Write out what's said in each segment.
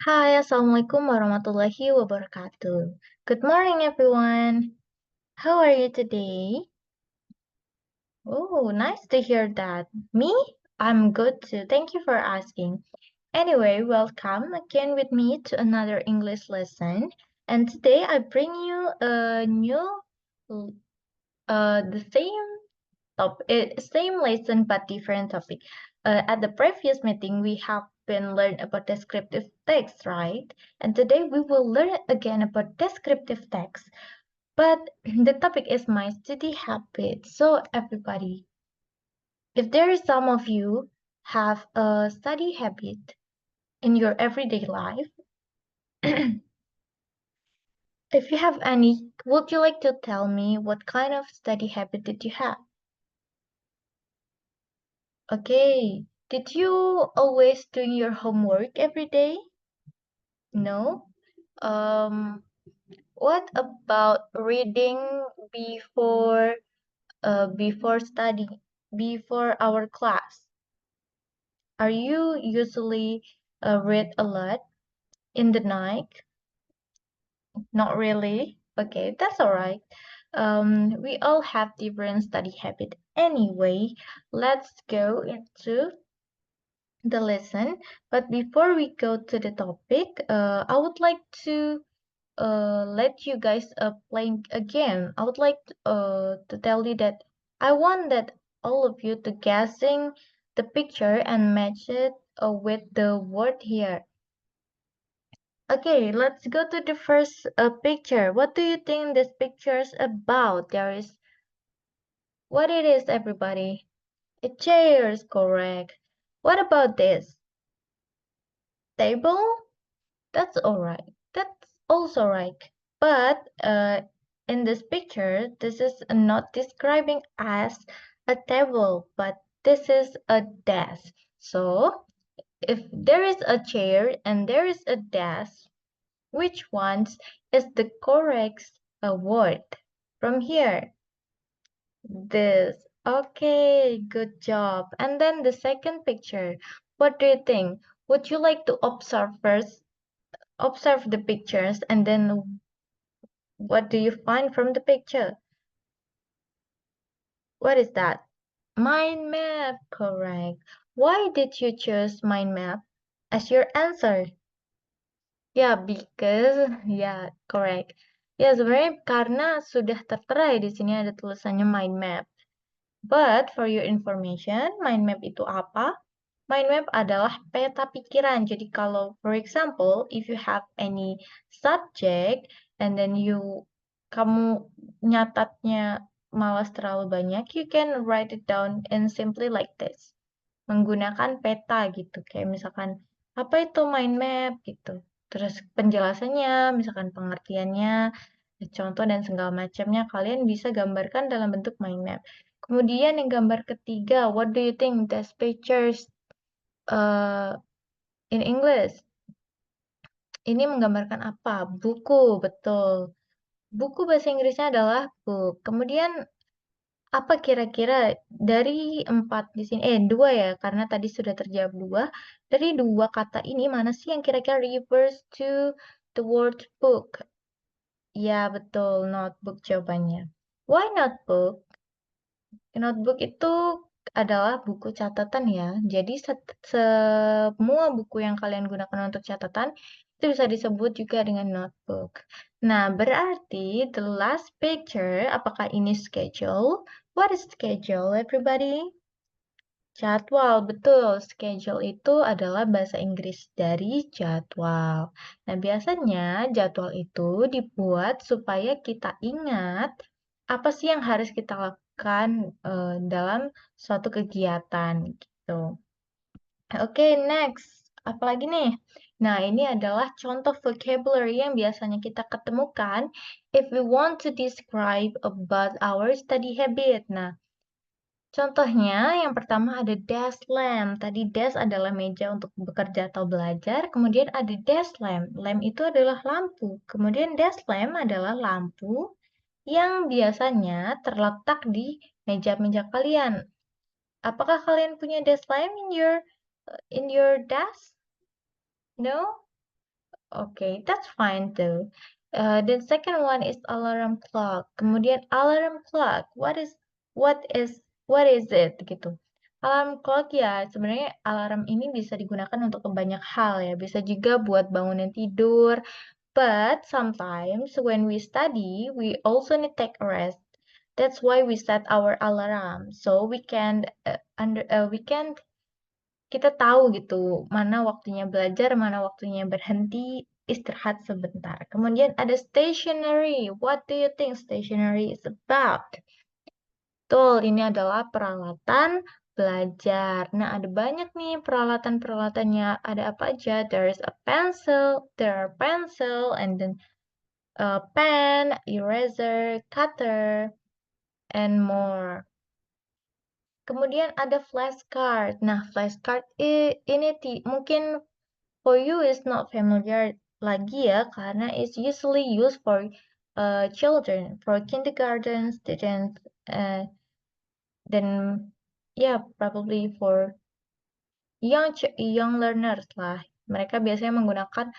Hi, Assalamualaikum warahmatullahi wabarakatuh. Good morning, everyone. How are you today? Oh, nice to hear that. Me? I'm good too. Thank you for asking. Anyway, welcome again with me to another English lesson. And today I bring you a new, the same lesson but different topic. At the previous meeting, we have been learned about descriptive text, right? And today we will learn again about descriptive text. But the topic is my study habit. So everybody, if there is some of you have a study habit in your everyday life, if you have any, would you like to tell me what kind of study habit did you have? Okay. Did you always doing your homework every day? No? Um, what about reading before before study, before our class? Are you usually read a lot in the night? Not really. Okay, that's all right. We all have different study habit. Anyway, let's go into the lesson. But before we go to the topic, I would like to let you guys play a game. I would like to tell you that I want that all of you to guessing the picture and match it with the word here. Okay, let's go to the first picture. What do you think this picture is about? There is what it is, everybody. A chair is correct. What about this? Table? That's alright. That's also right. But in this picture, this is not describing as a table, but this is a desk. So if there is a chair and there is a desk, which ones is the correct word from here? This. Okay, good job. And then the second picture. What do you think? Would you like to observe first? Observe the pictures and then what do you find from the picture? What is that? Mind map, correct. Why did you choose mind map as your answer? Ya, because, ya, correct. Ya, sebenarnya karena sudah tertera ya di sini ada tulisannya mind map. But for your information, mind map itu apa? Mind map adalah peta pikiran. Jadi kalau, for example, if you have any subject and then kamu nyatatnya malas terlalu banyak, you can write it down and simply like this. Menggunakan peta gitu. Kayak misalkan, apa itu mind map gitu. Terus penjelasannya, misalkan pengertiannya, contoh dan segala macamnya, kalian bisa gambarkan dalam bentuk mind map. Kemudian yang gambar ketiga, what do you think these pictures in English? Ini menggambarkan apa? Buku, betul. Buku bahasa Inggrisnya adalah book. Kemudian apa kira-kira dari empat di sini? Dua ya, karena tadi sudah terjawab dua. Dari dua kata ini mana sih yang kira-kira refers to the word book? Ya, betul, notebook jawabannya. Why notebook? Notebook itu adalah buku catatan ya. Jadi semua buku yang kalian gunakan untuk catatan itu bisa disebut juga dengan notebook. Nah, berarti the last picture, apakah ini schedule? What is schedule, everybody? Jadwal, betul. Schedule itu adalah bahasa Inggris dari jadwal. Nah, biasanya jadwal itu dibuat supaya kita ingat apa sih yang harus kita lakukan dalam suatu kegiatan gitu. Oke, next. Apalagi nih? Nah, ini adalah contoh vocabulary yang biasanya kita ketemukan if we want to describe about our study habit. Nah, contohnya, yang pertama ada desk lamp. Tadi desk adalah meja untuk bekerja atau belajar. Kemudian ada desk lamp. Lamp itu adalah lampu. Kemudian desk lamp adalah lampu yang biasanya terletak di meja-meja kalian. Apakah kalian punya desk lamp in your desk? No? Okay, that's fine too. The second one is alarm clock. Kemudian alarm clock, what is it gitu. Alarm clock ya sebenarnya alarm ini bisa digunakan untuk banyak hal ya. Bisa juga buat bangunin tidur. But sometimes when we study, we also need take a rest. That's why we set our alarm so we can kita tahu gitu, mana waktunya belajar, mana waktunya berhenti, istirahat sebentar. Kemudian ada stationery. What do you think stationery is about? Betul, ini adalah peralatan belajar. Nah, ada banyak nih peralatan-peralatannya. Ada apa aja? There are pencil, and then pen, eraser, cutter, and more. Kemudian ada flashcard. Nah, flashcard ini mungkin for you is not familiar lagi ya, karena it's usually used for children, for kindergarten students, then yeah, probably for young learners lah. Mereka biasanya menggunakan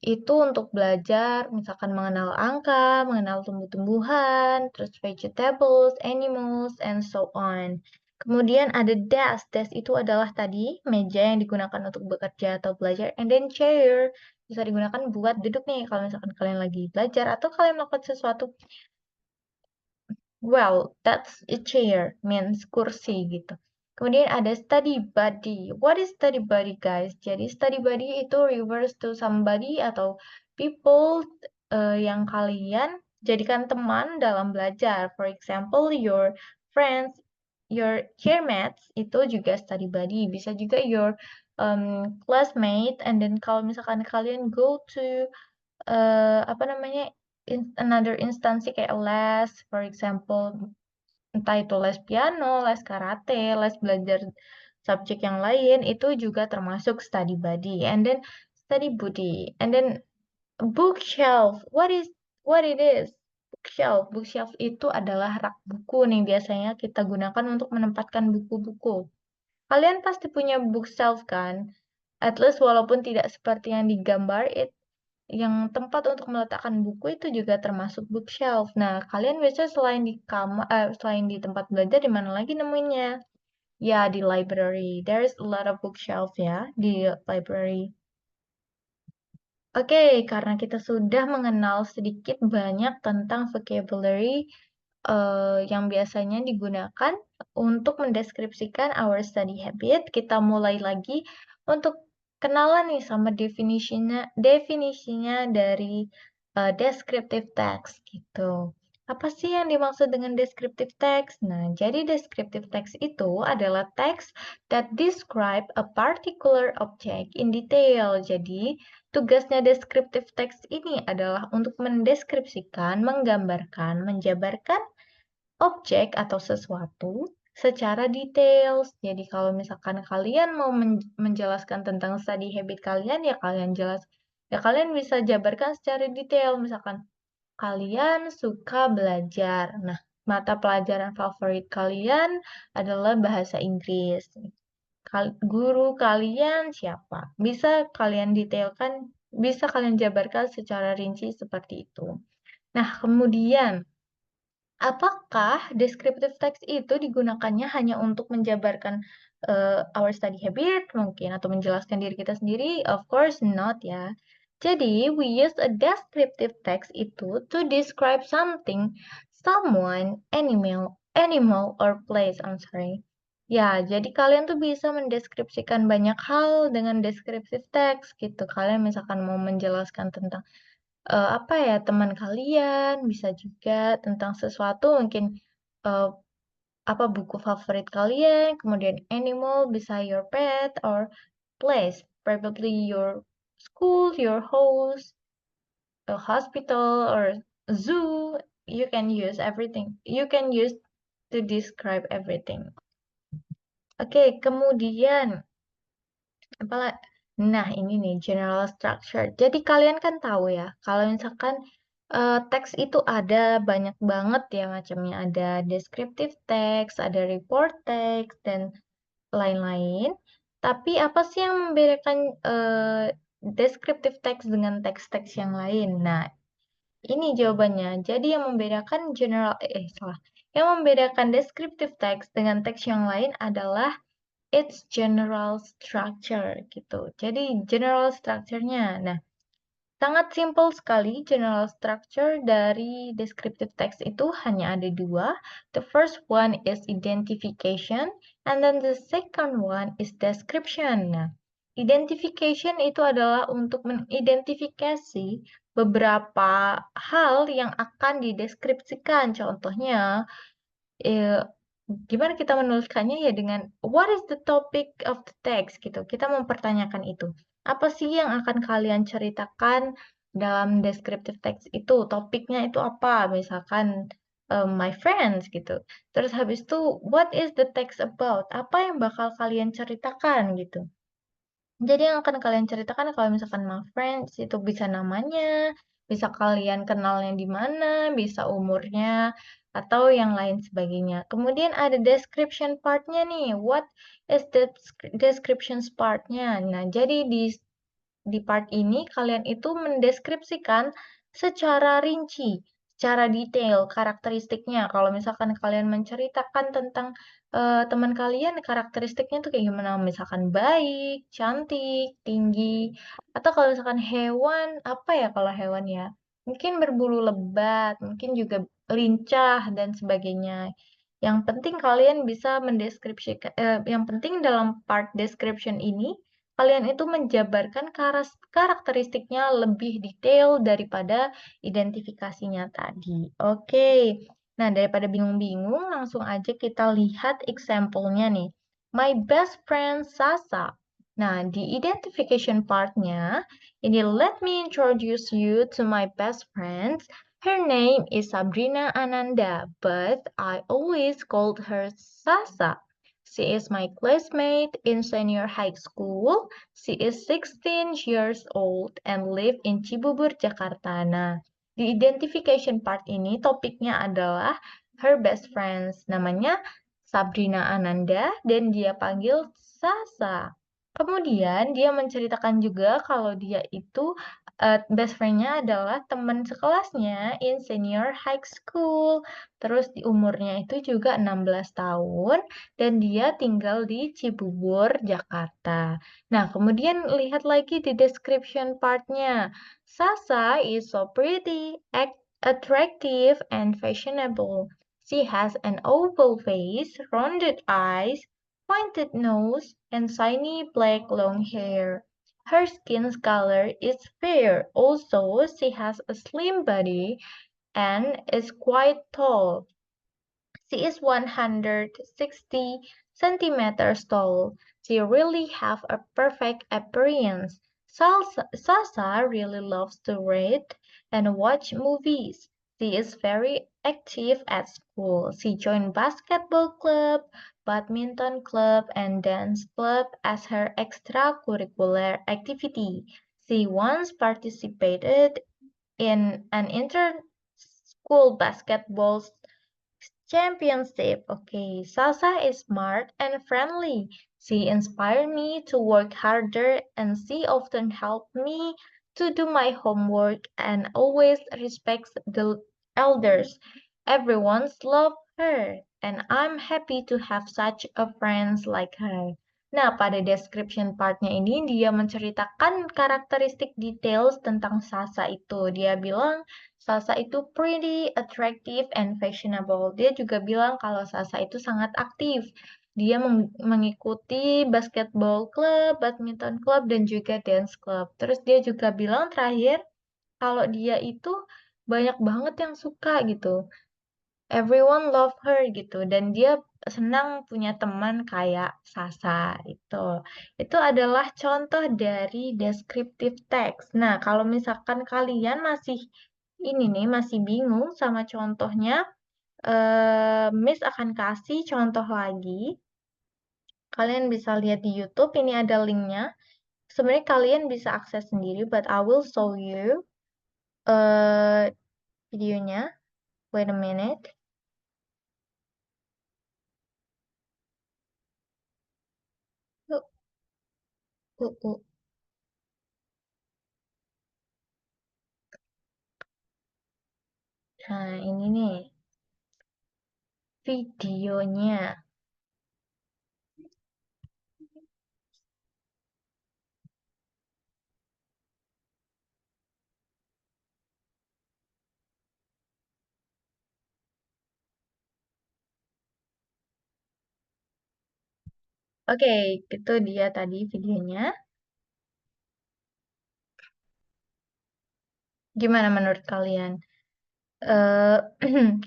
itu untuk belajar, misalkan mengenal angka, mengenal tumbuh-tumbuhan, terus vegetables, animals, and so on. Kemudian ada desk. Desk itu adalah tadi meja yang digunakan untuk bekerja atau belajar. And then chair bisa digunakan buat duduk nih kalau misalkan kalian lagi belajar atau kalian melakukan sesuatu. Well, that's a chair, means kursi gitu. Kemudian ada study buddy. What is study buddy, guys? Jadi study buddy itu refers to somebody atau people yang kalian jadikan teman dalam belajar. For example, your friends, your chairmates itu juga study buddy. Bisa juga your classmate. And then kalau misalkan kalian go to apa namanya another instansi kayak les, for example, entah itu les piano, les karate, les belajar subjek yang lain, itu juga termasuk study buddy. And then study buddy. And then bookshelf. What it is? Bookshelf. Bookshelf itu adalah rak buku nih biasanya kita gunakan untuk menempatkan buku-buku. Kalian pasti punya bookshelf kan? At least walaupun tidak seperti yang digambar, yang tempat untuk meletakkan buku itu juga termasuk bookshelf. Nah, kalian biasanya selain di tempat belajar, di mana lagi nemunya? Ya, di library. There's a lot of bookshelf ya di library. Oke, karena kita sudah mengenal sedikit banyak tentang vocabulary yang biasanya digunakan untuk mendeskripsikan our study habit, kita mulai lagi untuk kenalan nih sama definisinya dari descriptive text gitu. Apa sih yang dimaksud dengan descriptive text? Nah, jadi descriptive text itu adalah text that describe a particular object in detail. Jadi, tugasnya descriptive text ini adalah untuk mendeskripsikan, menggambarkan, menjabarkan objek atau sesuatu secara detail. Jadi kalau misalkan kalian mau menjelaskan tentang study habit kalian, ya kalian bisa jabarkan secara detail. Misalkan kalian suka belajar. Nah, mata pelajaran favorit kalian adalah bahasa Inggris. Guru kalian siapa? Bisa kalian jabarkan secara rinci seperti itu. Nah, kemudian apakah descriptive text itu digunakannya hanya untuk menjabarkan our study habit mungkin atau menjelaskan diri kita sendiri? Of course not ya. Jadi, we use a descriptive text itu to describe something, someone, animal or place. I'm sorry. Ya, jadi kalian tuh bisa mendeskripsikan banyak hal dengan descriptive text gitu. Kalian misalkan mau menjelaskan tentang apa ya, teman kalian, bisa juga tentang sesuatu mungkin eh, apa buku favorit kalian, kemudian animal bisa your pet or place, probably your school, your house, a hospital or zoo. You can use everything. You can use to describe everything. Oke, kemudian apalah nah ini nih general structure. Jadi kalian kan tahu ya, kalau misalkan teks itu ada banyak banget ya macamnya. Ada descriptive text, ada report text, dan lain-lain. Tapi apa sih yang membedakan descriptive text dengan teks-teks yang lain? Nah, ini jawabannya. Jadi yang membedakan salah. Yang membedakan descriptive text dengan teks yang lain adalah its general structure gitu. Jadi general structure-nya. Nah, sangat simple sekali general structure dari descriptive text itu hanya ada dua. The first one is identification and then the second one is description. Nah, identification itu adalah untuk mengidentifikasi beberapa hal yang akan dideskripsikan. Contohnya, eh, gimana kita menuliskannya ya dengan what is the topic of the text gitu. Kita mempertanyakan itu. Apa sih yang akan kalian ceritakan dalam descriptive text itu? Topiknya itu apa? Misalkan my friends gitu. Terus habis itu what is the text about? Apa yang bakal kalian ceritakan gitu. Jadi yang akan kalian ceritakan kalau misalkan my friends itu bisa namanya, bisa kalian kenalnya di mana, bisa umurnya, atau yang lain sebagainya. Kemudian ada description part-nya nih. What is the description part-nya? Nah, jadi di part ini kalian itu mendeskripsikan secara rinci, secara detail karakteristiknya. Kalau misalkan kalian menceritakan tentang teman kalian, karakteristiknya tuh kayak gimana? Misalkan baik, cantik, tinggi, atau kalau misalkan hewan, apa ya kalau hewan ya? Mungkin berbulu lebat, mungkin juga lincah dan sebagainya. Yang penting kalian bisa mendeskripsikan, yang penting dalam part description ini kalian itu menjabarkan karakteristiknya lebih detail daripada identifikasinya tadi. Oke. Nah, daripada bingung-bingung, langsung aja kita lihat example-nya nih. My best friend Sasa. Nah, di identification part-nya, ini let me introduce you to my best friend. Her name is Sabrina Ananda, but I always called her Sasa. She is my classmate in senior high school. She is 16 years old and live in Cibubur, Jakarta. Nah, di identification part ini topiknya adalah her best friends. Namanya Sabrina Ananda dan dia panggil Sasa. Kemudian dia menceritakan juga kalau dia itu best friend-nya adalah teman sekelasnya in senior high school. Terus di umurnya itu juga 16 tahun dan dia tinggal di Cibubur, Jakarta. Nah, kemudian lihat lagi di description part-nya. Sasa is so pretty, attractive, and fashionable. She has an oval face, rounded eyes, pointed nose, and shiny black long hair. Her skin color is fair. Also, she has a slim body and is quite tall. She is 160 centimeters tall. She really have a perfect appearance. Sasa really loves to read and watch movies. She is very active at school. She joined basketball club, badminton club, and dance club as her extracurricular activity. She once participated in an inter-school basketball championship. Okay, Salsa is smart and friendly. She inspired me to work harder and she often helped me to do my homework and always respects the elders. Everyone's love her and I'm happy to have such a friends like her. Nah, pada description partnya ini dia menceritakan karakteristik details tentang Sasa itu. Dia bilang Sasa itu pretty, attractive, and fashionable. Dia juga bilang kalau Sasa itu sangat aktif. Dia mengikuti basketball club, badminton club, dan juga dance club. Terus dia juga bilang terakhir kalau dia itu banyak banget yang suka gitu. Everyone love her gitu. Dan dia senang punya teman kayak Sasa itu. Itu adalah contoh dari descriptive text. Nah, kalau misalkan kalian masih ini nih masih bingung sama contohnya, Miss akan kasih contoh lagi. Kalian bisa lihat di YouTube, ini ada linknya. Sebenarnya kalian bisa akses sendiri, but I will show you uh, videonya. Wait a minute. Uh, uh, uh. Nah, ini nih videonya. Oke, itu dia tadi videonya. Gimana menurut kalian? Eh,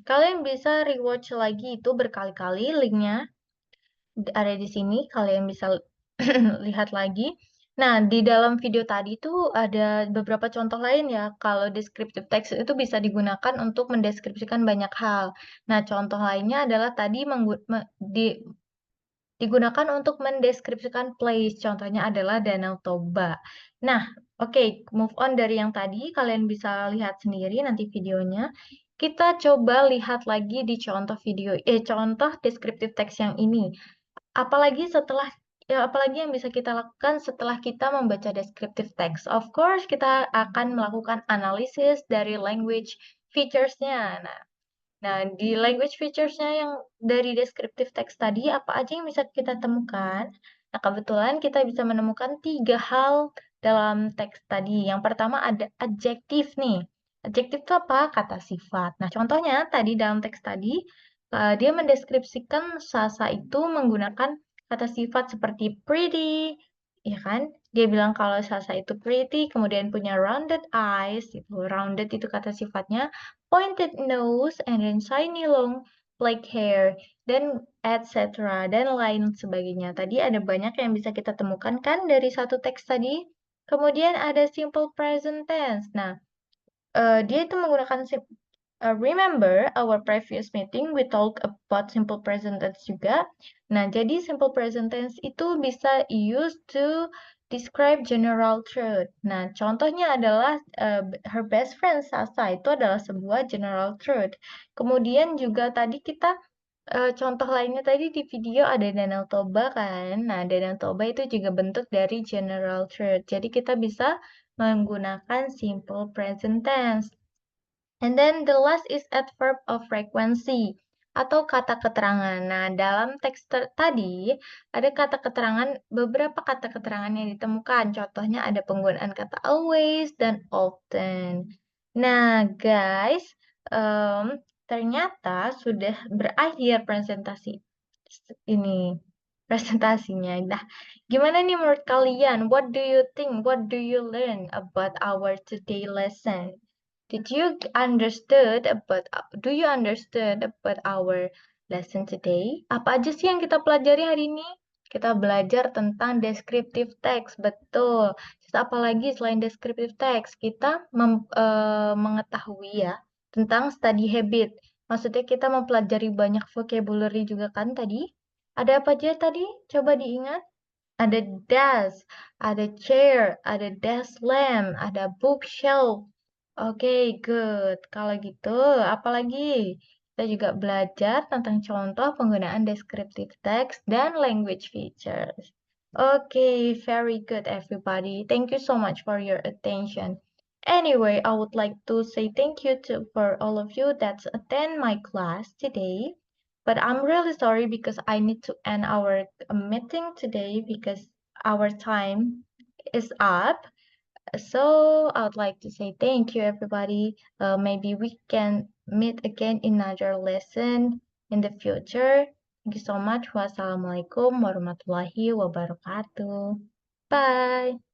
kalian bisa rewatch lagi itu berkali-kali, linknya ada di sini. Kalian bisa lihat lagi. Nah, di dalam video tadi tuh ada beberapa contoh lain ya. Kalau descriptive text itu bisa digunakan untuk mendeskripsikan banyak hal. Nah, contoh lainnya adalah tadi digunakan untuk mendeskripsikan place. Contohnya adalah Danau Toba. Nah, oke, move on dari yang tadi. Kalian bisa lihat sendiri nanti videonya. Kita coba lihat lagi di contoh contoh descriptive text yang ini. Apalagi yang bisa kita lakukan setelah kita membaca descriptive text. Of course, kita akan melakukan analisis dari language features-nya. Nah, di language features-nya yang dari descriptive text tadi, apa aja yang bisa kita temukan? Nah, kebetulan kita bisa menemukan tiga hal dalam teks tadi. Yang pertama ada adjektif nih. Adjektif itu apa? Kata sifat. Nah, contohnya tadi dalam teks tadi, dia mendeskripsikan Sasa itu menggunakan kata sifat seperti pretty, ya kan? Dia bilang kalau Sasa itu pretty, kemudian punya rounded eyes, itu rounded itu kata sifatnya, pointed nose, and then shiny long black hair, dan etc. dan lain sebagainya. Tadi ada banyak yang bisa kita temukan kan dari satu teks tadi. Kemudian ada simple present tense. Nah, dia itu menggunakan remember our previous meeting we talk about simple present tense juga. Nah, jadi simple present tense itu bisa used to describe general truth. Nah, contohnya adalah her best friend Sasa itu adalah sebuah general truth. Kemudian juga tadi kita contoh lainnya tadi di video ada Danau Toba kan. Nah, Danau Toba itu juga bentuk dari general truth. Jadi kita bisa menggunakan simple present tense. And then the last is adverb of frequency atau kata keterangan. Nah, dalam teks tadi ada kata keterangan, beberapa kata keterangan yang ditemukan. Contohnya ada penggunaan kata always dan often. Nah, guys, ternyata sudah berakhir ini presentasinya. Nah, gimana nih menurut kalian? What do you think? What do you learn about our today lesson? Did you understood about Do you understood about our lesson today? Apa aja sih yang kita pelajari hari ini? Kita belajar tentang descriptive text, betul. Terus apalagi selain descriptive text, kita mengetahui ya tentang study habit. Maksudnya kita mempelajari banyak vocabulary juga kan tadi? Ada apa aja tadi? Coba diingat. Ada desk, ada chair, ada desk lamp, ada bookshelf. Oke, good. Kalau gitu, apalagi? Kita juga belajar tentang contoh penggunaan descriptive text dan language features. Okay, very good, everybody. Thank you so much for your attention. Anyway, I would like to say thank you for all of you that attend my class today. But I'm really sorry because I need to end our meeting today because our time is up. So I would like to say thank you, everybody. Maybe we can meet again in another lesson in the future. Thank you so much. Wassalamualaikum warahmatullahi wabarakatuh. Bye.